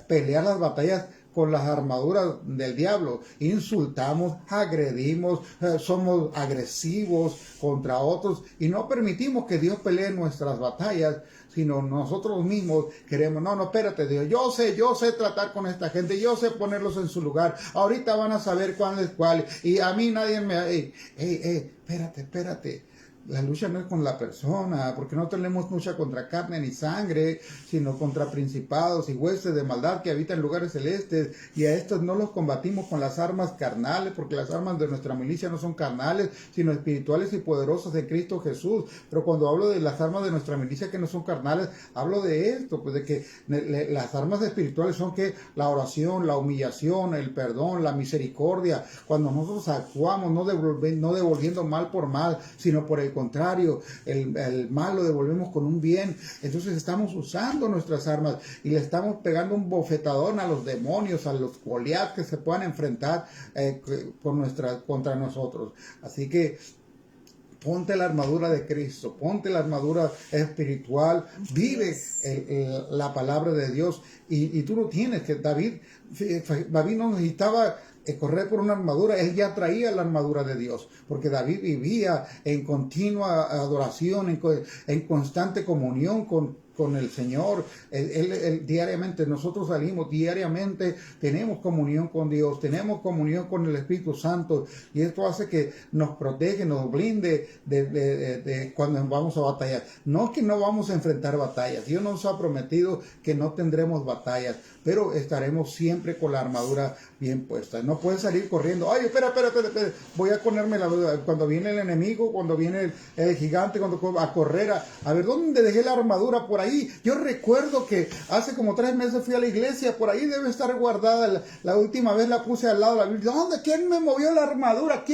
pelear las batallas con las armaduras del diablo. Insultamos, agredimos, somos agresivos contra otros y no permitimos que Dios pelee nuestras batallas, sino nosotros mismos queremos, no, espérate Dios, yo sé tratar con esta gente, yo sé ponerlos en su lugar, ahorita van a saber cuál es cuál, y a mí nadie me... espérate. La lucha no es con la persona, porque no tenemos lucha contra carne ni sangre, sino contra principados y huestes de maldad que habitan en lugares celestes, y a estos no los combatimos con las armas carnales, porque las armas de nuestra milicia no son carnales, sino espirituales y poderosas en Cristo Jesús. Pero cuando hablo de las armas de nuestra milicia que no son carnales, hablo de esto, pues de que las armas espirituales son que la oración, la humillación, el perdón, la misericordia, cuando nosotros actuamos no devolviendo mal por mal, sino por el contrario, el mal lo devolvemos con un bien. Entonces estamos usando nuestras armas y le estamos pegando un bofetadón a los demonios, a los Goliat que se puedan enfrentar contra nosotros. Así que ponte la armadura de Cristo, ponte la armadura espiritual, vive la palabra de Dios y tú no tienes que, David no necesitaba correr por una armadura, él ya traía la armadura de Dios, porque David vivía en continua adoración, en constante comunión con el Señor. Él diariamente, nosotros salimos diariamente, tenemos comunión con Dios, tenemos comunión con el Espíritu Santo, y esto hace que nos protege, nos blinde de cuando vamos a batallar. No es que no vamos a enfrentar batallas, Dios nos ha prometido que no tendremos batallas, pero estaremos siempre con la armadura bien puesta. No puedes salir corriendo, ay, espera, voy a ponerme cuando viene el enemigo, cuando viene el gigante, a correr, a ver, ¿dónde dejé la armadura? Por ahí. Yo recuerdo que hace como 3 meses fui a la iglesia, por ahí debe estar guardada, la última vez la puse al lado de la Biblia. ¿Dónde? ¿Quién me movió la armadura?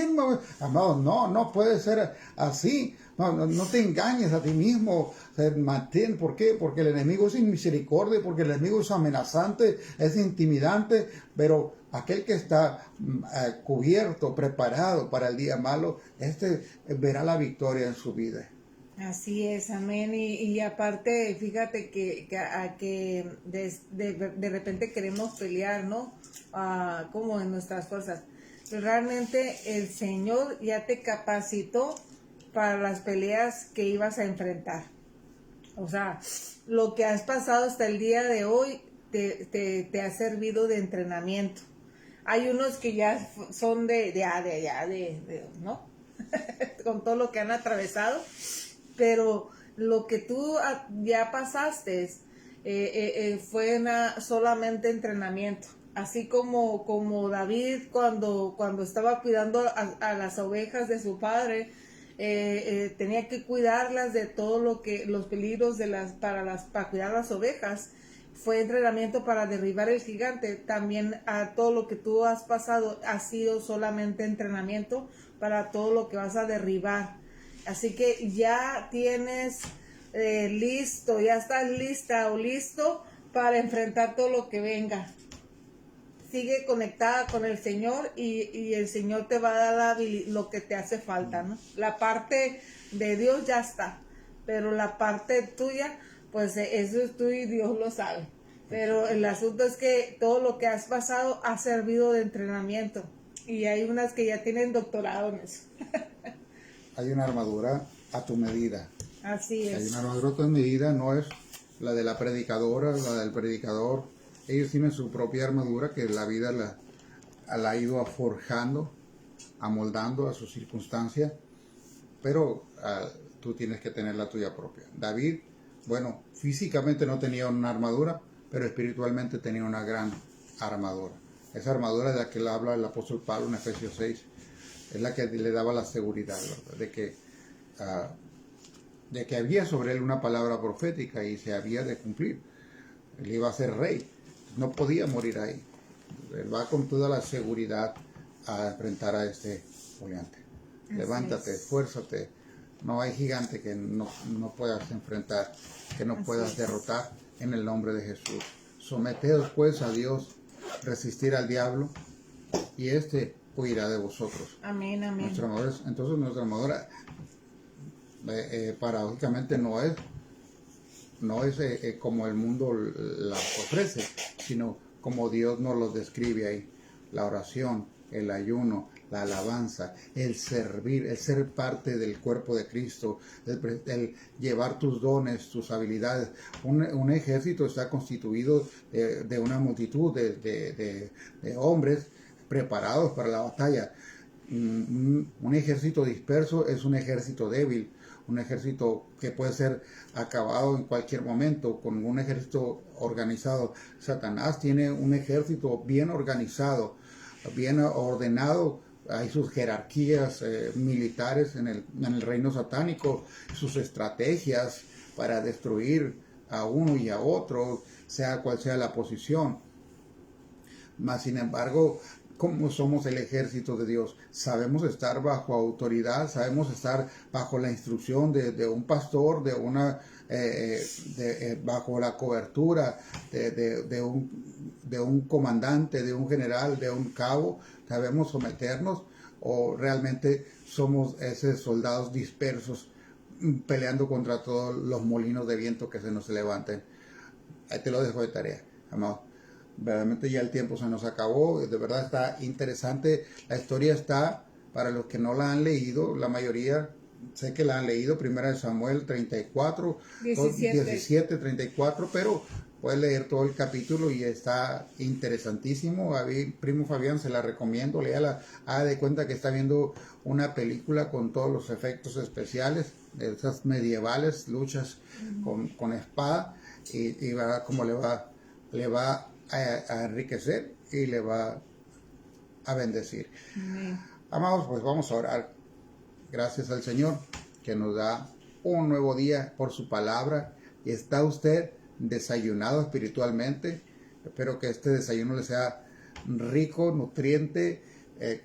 Amado, no puede ser así. No te engañes a ti mismo. Mantén. ¿Por qué? Porque el enemigo es sin misericordia, porque el enemigo es amenazante, es intimidante, pero aquel que está cubierto, preparado para el día malo, verá la victoria en su vida. Así es, amén. Y aparte, fíjate que de repente queremos pelear, ¿no? Como en nuestras fuerzas. Pero realmente el Señor ya te capacitó para las peleas que ibas a enfrentar. O sea, lo que has pasado hasta el día de hoy te ha servido de entrenamiento. Hay unos que ya son ¿no? Con todo lo que han atravesado. Pero lo que tú ya pasaste fue solamente entrenamiento. Así como David cuando estaba cuidando a las ovejas de su padre, tenía que cuidarlas de todo los peligros para cuidar las ovejas. Fue entrenamiento para derribar el gigante. También a todo lo que tú has pasado ha sido solamente entrenamiento para todo lo que vas a derribar. Así que ya tienes listo, ya estás lista o listo para enfrentar todo lo que venga. Sigue conectada con el Señor y el Señor te va a dar lo que te hace falta, ¿no? La parte de Dios ya está, pero la parte tuya, pues eso es tú y Dios lo sabe. Pero el asunto es que todo lo que has pasado ha servido de entrenamiento y hay unas que ya tienen doctorado en eso. Hay una armadura a tu medida. Así es. Hay una armadura a tu medida, no es la de la predicadora, la del predicador. Ellos tienen su propia armadura que la vida la ha ido forjando amoldando a su circunstancia, pero tú tienes que tener la tuya propia. David, bueno, físicamente no tenía una armadura, pero espiritualmente tenía una gran armadura. Esa armadura de la que habla el apóstol Pablo en Efesios 6 es la que le daba la seguridad, ¿verdad? De que había sobre él una palabra profética y se había de cumplir. Él iba a ser rey, no podía morir ahí. Él va con toda la seguridad a enfrentar a este gigante. Levántate, esfuérzate. No hay gigante que no puedas enfrentar, que no puedas derrotar en el nombre de Jesús. Someteos pues a Dios, resistir al diablo y este huirá de vosotros. Amén, amén. Entonces nuestra armadura paradójicamente no es como el mundo la ofrece, sino como Dios nos lo describe ahí. La oración, el ayuno, la alabanza, el servir, el ser parte del cuerpo de Cristo, el llevar tus dones, tus habilidades. Un ejército está constituido de una multitud de hombres preparados para la batalla. Un ejército disperso es un ejército débil, un ejército que puede ser acabado en cualquier momento. Con un ejército organizado, Satanás tiene un ejército bien organizado, bien ordenado. Hay sus jerarquías militares en el reino satánico, sus estrategias para destruir a uno y a otro, sea cual sea la posición. Mas, sin embargo, como somos el ejército de Dios, sabemos estar bajo autoridad, sabemos estar bajo la instrucción de un pastor, bajo la cobertura de un comandante, de un general, de un cabo. Sabemos someternos, o realmente somos esos soldados dispersos peleando contra todos los molinos de viento que se nos levanten. Ahí te lo dejo de tarea, amado. Verdaderamente ya el tiempo se nos acabó. De verdad está interesante. La historia está, para los que no la han leído, la mayoría sé que la han leído, 1 Samuel 34, 17, 34, pero puedes leer todo el capítulo y está interesantísimo. A mi primo Fabián se la recomiendo, léala. Haga de cuenta que está viendo una película con todos los efectos especiales, esas medievales, luchas con espada, y verá cómo le va a enriquecer y le va a bendecir. Amados, pues vamos a orar. Gracias al Señor que nos da un nuevo día por su palabra. Y está usted desayunado espiritualmente. Espero que este desayuno le sea rico, nutriente,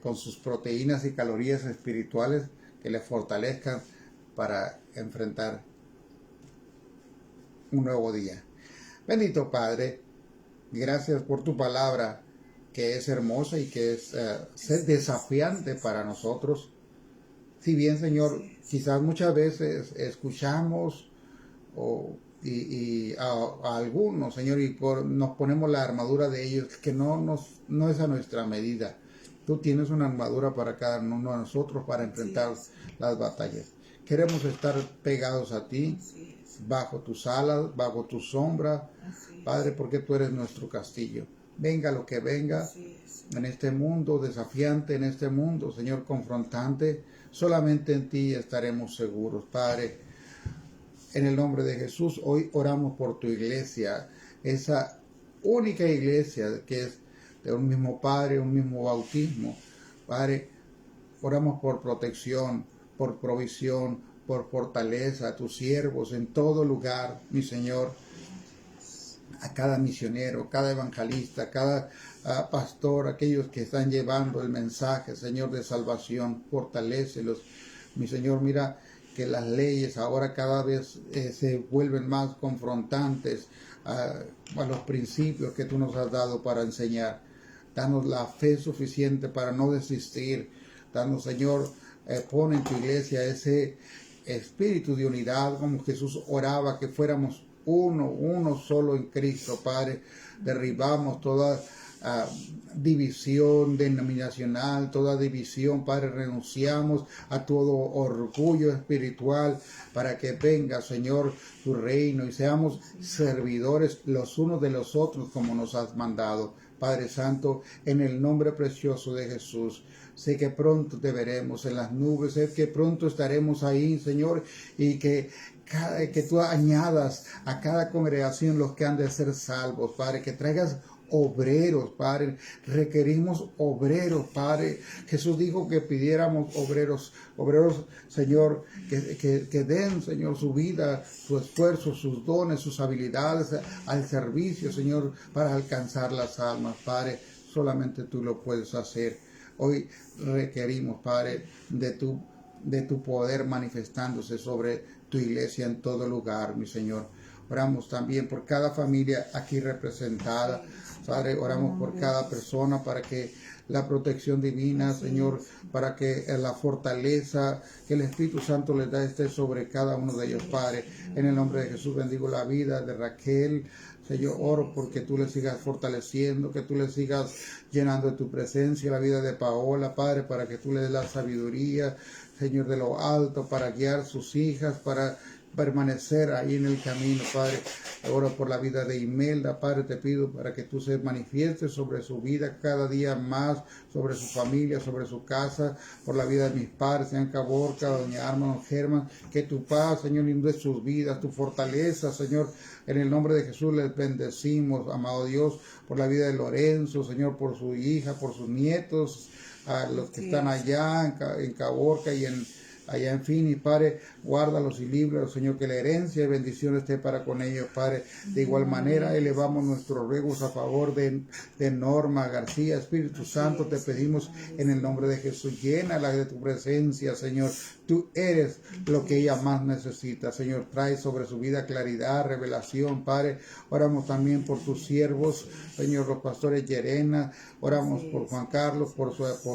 con sus proteínas y calorías espirituales que le fortalezcan para enfrentar un nuevo día. Bendito Padre, gracias por tu palabra, que es hermosa y que es desafiante para nosotros. Si bien, Señor, quizás muchas veces escuchamos a algunos, Señor, y nos ponemos la armadura de ellos, que no es a nuestra medida. Tú tienes una armadura para cada uno de nosotros para enfrentar las batallas. Queremos estar pegados a ti, bajo tus alas, bajo tu sombra, Padre, porque tú eres nuestro castillo. Venga lo que venga en este mundo desafiante, en este mundo, Señor, confrontante, solamente en ti estaremos seguros, Padre. En el nombre de Jesús, hoy oramos por tu iglesia, esa única iglesia que es de un mismo Padre, un mismo bautismo. Padre, oramos por protección, por provisión, por fortaleza a tus siervos en todo lugar, mi Señor. A cada misionero, cada evangelista, cada pastor, aquellos que están llevando el mensaje, Señor, de salvación, fortalécelos. Mi Señor, mira que las leyes ahora cada vez se vuelven más confrontantes a los principios que tú nos has dado para enseñar. Danos la fe suficiente para no desistir. Danos, Señor, pon en tu iglesia ese espíritu de unidad, como Jesús oraba, que fuéramos uno solo en Cristo, Padre. Derribamos toda división denominacional, toda división, Padre. Renunciamos a todo orgullo espiritual para que venga, Señor, tu reino y seamos servidores los unos de los otros como nos has mandado. Padre Santo, en el nombre precioso de Jesús, sé que pronto te veremos en las nubes, sé que pronto estaremos ahí, Señor, y que tú añadas a cada congregación los que han de ser salvos, Padre, que traigas obreros, Padre, requerimos obreros, Padre. Jesús dijo que pidiéramos obreros, Señor, que den, Señor, su vida, su esfuerzo, sus dones, sus habilidades al servicio, Señor, para alcanzar las almas, Padre. Solamente tú lo puedes hacer. Hoy requerimos, Padre, de tu poder manifestándose sobre tu iglesia en todo lugar, mi Señor. Oramos también por cada familia aquí representada. Padre, oramos por cada persona para que la protección divina, Señor, para que la fortaleza que el Espíritu Santo les da esté sobre cada uno de ellos, Padre. En el nombre de Jesús bendigo la vida de Raquel. Señor, oro porque tú le sigas fortaleciendo, que tú le sigas llenando de tu presencia, la vida de Paola, Padre, para que tú le des la sabiduría, Señor, de lo alto, para guiar sus hijas, para permanecer ahí en el camino, Padre. Oro por la vida de Imelda, Padre, te pido para que tú se manifiestes sobre su vida cada día más, sobre su familia, sobre su casa, por la vida de mis padres, sean Caborca, doña Arma, don Germán, que tu paz, Señor, inunde sus vidas, tu fortaleza, Señor, en el nombre de Jesús les bendecimos, amado Dios, por la vida de Lorenzo, Señor, por su hija, por sus nietos, a los que están allá en Caborca y allá en fin, y Padre, guárdalos y líbralos, Señor, que la herencia y bendición esté para con ellos, Padre. De igual manera, elevamos nuestros ruegos a favor de Norma García. Espíritu Santo, te pedimos en el nombre de Jesús, llénala de tu presencia, Señor. Tú eres lo que ella más necesita, Señor. Trae sobre su vida claridad, revelación, Padre. Oramos también por tus siervos, Señor, los pastores Yerena. Oramos por Juan Carlos, por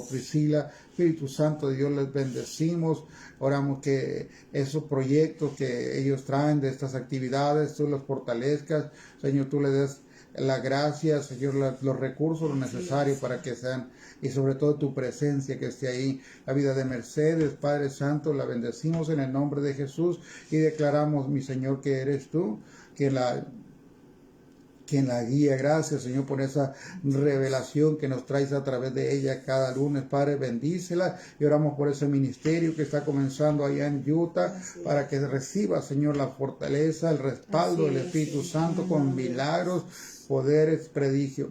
Priscila. Espíritu Santo de Dios, les bendecimos. Oramos que esos proyectos que ellos traen de estas actividades, tú los fortalezcas. Señor, tú le des la gracia, Señor, los recursos, lo necesario para que sean, y sobre todo tu presencia que esté ahí. La vida de Mercedes, Padre Santo, la bendecimos en el nombre de Jesús y declaramos, mi Señor, que eres tú, quien la guía. Gracias, Señor, por esa revelación que nos traes a través de ella cada lunes. Padre, bendícela y oramos por ese ministerio que está comenzando allá en Utah, para que reciba, Señor, la fortaleza, el respaldo del Espíritu Santo con milagros, poderes, prodigios,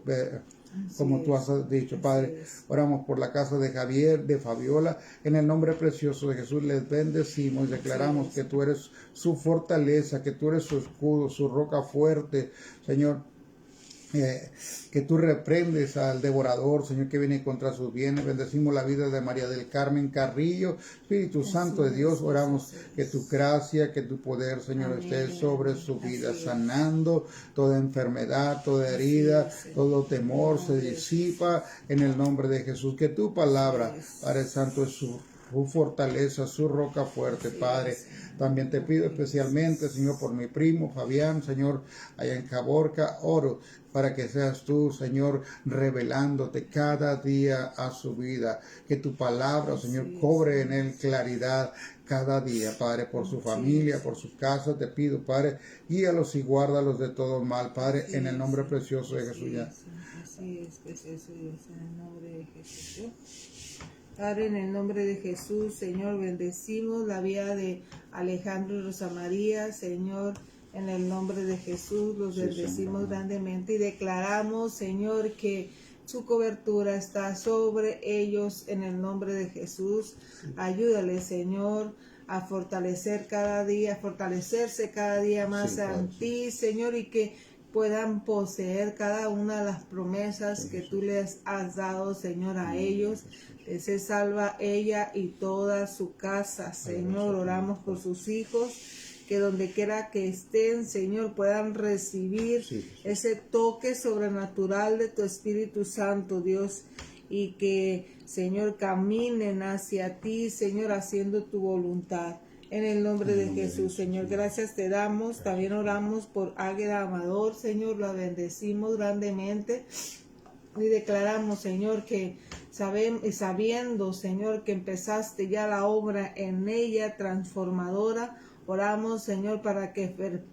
como tú has dicho, Padre. Oramos por la casa de Javier, de Fabiola. En el nombre precioso de Jesús les bendecimos y declaramos que tú eres su fortaleza, que tú eres su escudo, su roca fuerte, Señor. Que tú reprendes al devorador, Señor, que viene contra sus bienes. Bendecimos la vida de María del Carmen Carrillo. Espíritu Santo de Dios, oramos que tu gracia, que tu poder, Señor, esté sobre su vida, sanando toda enfermedad, toda herida, todo temor se disipa en el nombre de Jesús. Que tu palabra, Padre Santo, es su fortaleza, su roca fuerte, Padre. También te pido especialmente, Señor, por mi primo Fabián, Señor, allá en Caborca. Oro para que seas tú, Señor, revelándote cada día a su vida. Que tu palabra, Señor, cobre en él claridad cada día, Padre, por su familia, por su casa. Te pido, Padre, guíalos y guárdalos de todo mal, Padre, en el nombre precioso de Jesús. Así es, precioso Dios, en el nombre de Jesús. Padre, en el nombre de Jesús, Señor, bendecimos la vida de Alejandro y Rosa María, Señor, en el nombre de Jesús, los bendecimos grandemente y declaramos, Señor, que su cobertura está sobre ellos en el nombre de Jesús. Ayúdale, Señor, a fortalecer cada día, a fortalecerse cada día más en ti, Señor, y que puedan poseer cada una de las promesas que tú les has dado, Señor, a ellos. Que se salva ella y toda su casa, Señor. Oramos por sus hijos, que donde quiera que estén, Señor, puedan recibir ese toque sobrenatural de tu Espíritu Santo, Dios, y que, Señor, caminen hacia ti, Señor, haciendo tu voluntad. En el nombre de Jesús, Señor, gracias te damos. También oramos por Águeda Amador, Señor, la bendecimos grandemente y declaramos, Señor, que sabiendo, Señor, que empezaste ya la obra en ella transformadora, oramos, Señor, para que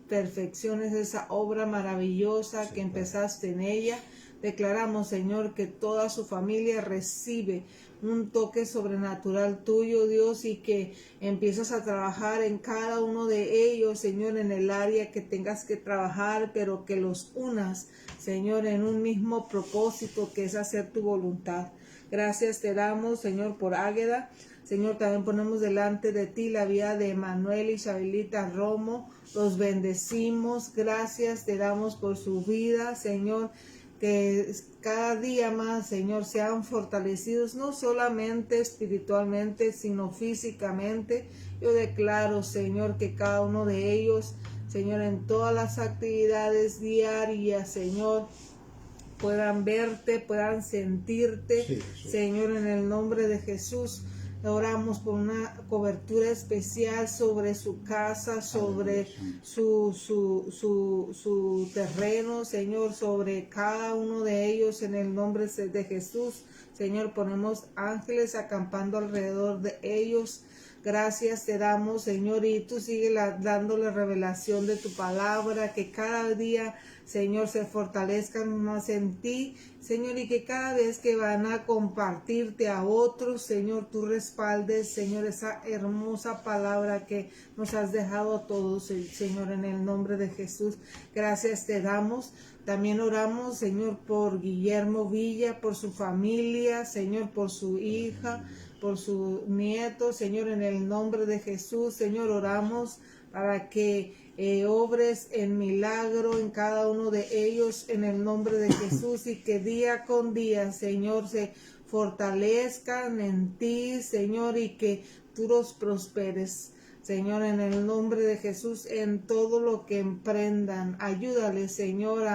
perfecciones esa obra maravillosa que empezaste en ella. Declaramos, Señor, que toda su familia recibe un toque sobrenatural tuyo, Dios, y que empiezas a trabajar en cada uno de ellos, Señor, en el área que tengas que trabajar, pero que los unas, Señor, en un mismo propósito, que es hacer tu voluntad. Gracias te damos, Señor, por Águeda. Señor, también ponemos delante de ti la vida de Manuel y Isabelita Romo. Los bendecimos. Gracias te damos por su vida, Señor. Que cada día más, Señor, sean fortalecidos, no solamente espiritualmente, sino físicamente. Yo declaro, Señor, que cada uno de ellos, Señor, en todas las actividades diarias, Señor, puedan verte, puedan sentirte, sí. Señor, en el nombre de Jesús. Oramos por una cobertura especial sobre su casa, sobre su terreno, Señor, sobre cada uno de ellos en el nombre de Jesús. Señor, ponemos ángeles acampando alrededor de ellos. Gracias te damos, Señor, y tú sigues dándole revelación de tu palabra, que cada día, Señor, se fortalezcan más en ti, Señor, y que cada vez que van a compartirte a otros, Señor, tú respaldes, Señor, esa hermosa palabra que nos has dejado a todos, Señor, en el nombre de Jesús. Gracias te damos. También oramos, Señor, por Guillermo Villa, por su familia, Señor, por su hija, por su nieto, Señor, en el nombre de Jesús. Señor, oramos para que obres en milagro en cada uno de ellos en el nombre de Jesús, y que día con día, Señor, se fortalezcan en ti, Señor, y que tú los prosperes, Señor, en el nombre de Jesús, en todo lo que emprendan. Ayúdales, Señor,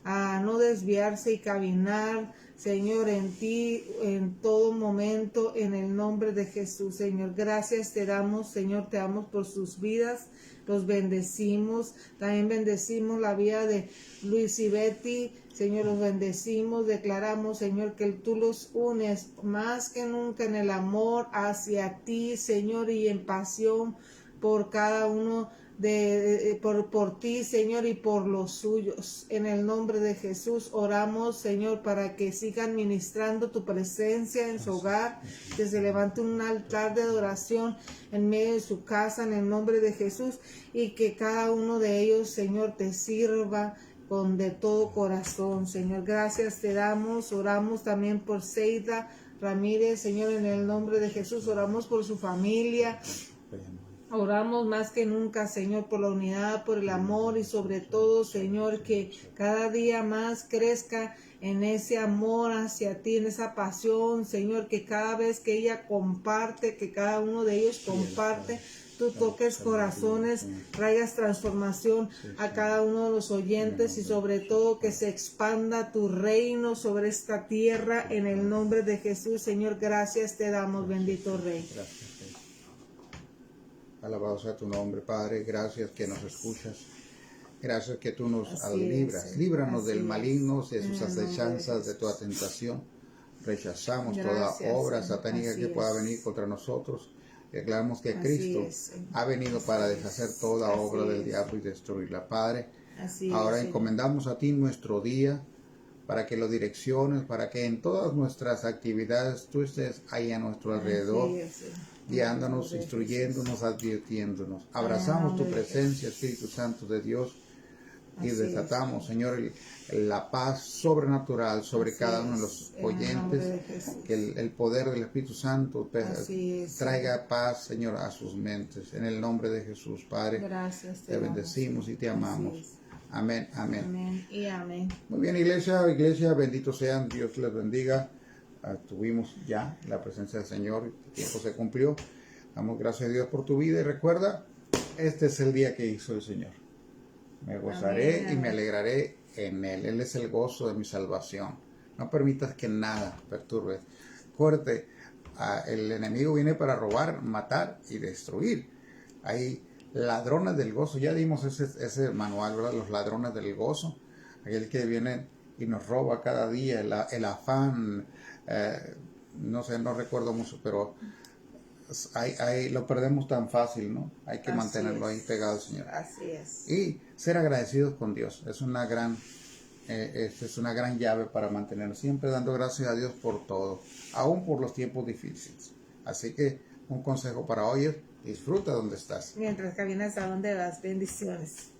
a no desviarse y caminar, Señor, en ti en todo momento, en el nombre de Jesús, Señor. Gracias te damos, Señor, te damos por sus vidas. Los bendecimos. También bendecimos la vida de Luis y Betty. Señor, los bendecimos. Declaramos, Señor, que tú los unes más que nunca en el amor hacia ti, Señor, y en pasión por cada uno por ti, Señor, y por los suyos. En el nombre de Jesús oramos, Señor, para que sigan ministrando tu presencia en su hogar, que se levante un altar de adoración en medio de su casa, en el nombre de Jesús, y que cada uno de ellos, Señor, te sirva con de todo corazón, Señor. Gracias te damos. Oramos también por Seida Ramírez, Señor, en el nombre de Jesús. Oramos por su familia. Oramos más que nunca, Señor, por la unidad, por el amor, y sobre todo, Señor, que cada día más crezca en ese amor hacia ti, en esa pasión, Señor, que cada vez que ella comparte, que cada uno de ellos comparte, tú toques corazones, traigas transformación a cada uno de los oyentes, y sobre todo que se expanda tu reino sobre esta tierra en el nombre de Jesús. Señor, gracias te damos, bendito Rey. Alabado sea tu nombre, Padre. Gracias que nos escuchas. Gracias que tú nos libras. Líbranos del maligno, de sus acechanzas, de toda tentación. Rechazamos toda obra satánica que pueda venir contra nosotros. Declaramos que Cristo ha venido para deshacer toda obra del diablo y destruirla. Padre, ahora encomendamos a ti nuestro día, para que lo direcciones, para que en todas nuestras actividades tú estés ahí a nuestro alrededor, guiándonos, instruyéndonos, advirtiéndonos. Abrazamos tu presencia, Espíritu Santo de Dios, y desatamos, Señor, la paz sobrenatural sobre cada uno de los oyentes, que el poder del Espíritu Santo traiga paz, Señor, a sus mentes. En el nombre de Jesús, Padre, te bendecimos y te amamos. Amén, amén. Amén y amén. Muy bien, iglesia, benditos sean, Dios les bendiga. Tuvimos ya la presencia del Señor, el tiempo se cumplió. Damos gracias a Dios por tu vida, y recuerda, este es el día que hizo el Señor. Me gozaré y me alegraré en Él. Él es el gozo de mi salvación. No permitas que nada perturbe. Acuérdate, el enemigo viene para robar, matar y destruir. Hay ladrones del gozo. Ya dimos ese manual, ¿verdad? Los ladrones del gozo. Aquel que viene y nos roba cada día, el afán. No sé, no recuerdo mucho, pero lo perdemos tan fácil, ¿no? Hay que mantenerlo ahí pegado al Señor. Así es. Y ser agradecidos con Dios es una gran esta es una gran llave para mantenernos siempre dando gracias a Dios por todo, aún por los tiempos difíciles. Así que un consejo para hoy es: disfruta donde estás. Mientras caminas a donde vas, bendiciones.